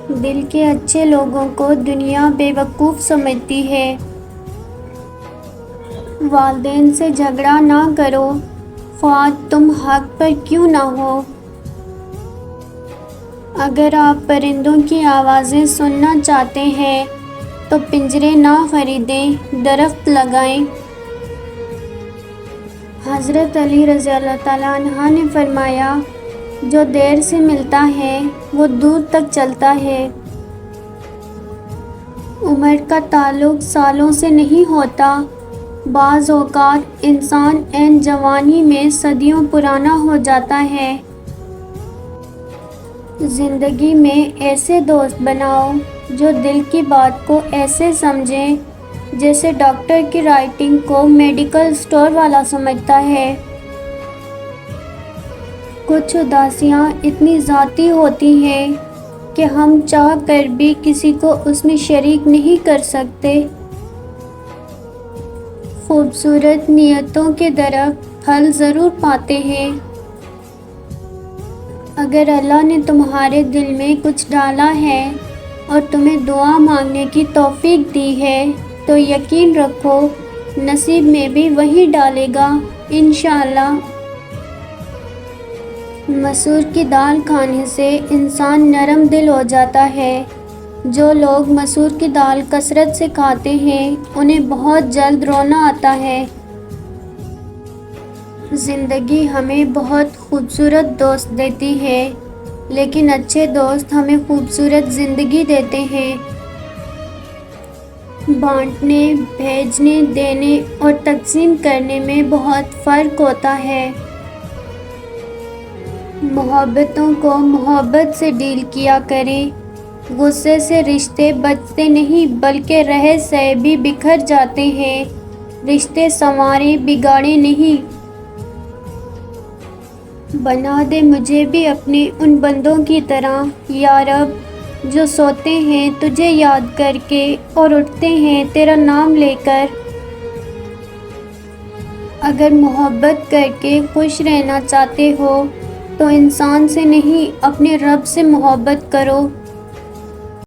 دل کے اچھے لوگوں کو دنیا بے وقوف سمجھتی ہے۔ والدین سے جھگڑا نہ کرو، خواہ تم حق پر کیوں نہ ہو۔ اگر آپ پرندوں کی آوازیں سننا چاہتے ہیں تو پنجرے نہ خریدیں، درخت لگائیں۔ حضرت علی رضی اللہ تعالیٰ عنہ نے فرمایا، جو دیر سے ملتا ہے وہ دور تک چلتا ہے۔ عمر کا تعلق سالوں سے نہیں ہوتا، بعض اوقات انسان عین جوانی میں صدیوں پرانا ہو جاتا ہے۔ زندگی میں ایسے دوست بناؤ جو دل کی بات کو ایسے سمجھیں جیسے ڈاکٹر کی رائٹنگ کو میڈیکل اسٹور والا سمجھتا ہے۔ کچھ اداسیاں اتنی ذاتی ہوتی ہیں کہ ہم چاہ کر بھی کسی کو اس میں شریک نہیں کر سکتے۔ خوبصورت نیتوں کے درخت پھل ضرور پاتے ہیں۔ اگر اللہ نے تمہارے دل میں کچھ ڈالا ہے اور تمہیں دعا مانگنے کی توفیق دی ہے تو یقین رکھو نصیب میں بھی وہی ڈالے گا انشاءاللہ۔ مسور کی دال کھانے سے انسان نرم دل ہو جاتا ہے۔ جو لوگ مسور کی دال کثرت سے کھاتے ہیں انہیں بہت جلد رونا آتا ہے۔ زندگی ہمیں بہت خوبصورت دوست دیتی ہے، لیکن اچھے دوست ہمیں خوبصورت زندگی دیتے ہیں۔ بانٹنے، بھیجنے، دینے اور تقسیم کرنے میں بہت فرق ہوتا ہے۔ محبتوں کو محبت سے ڈیل کیا کریں۔ غصے سے رشتے بچتے نہیں بلکہ رہ سہ بھی بکھر جاتے ہیں۔ رشتے سنواریں، بگاڑیں نہیں۔ بنا دے مجھے بھی اپنے ان بندوں کی طرح یا رب جو سوتے ہیں تجھے یاد کر کے اور اٹھتے ہیں تیرا نام لے کر۔ اگر محبت کر کے خوش رہنا چاہتے ہو تو انسان سے نہیں اپنے رب سے محبت کرو۔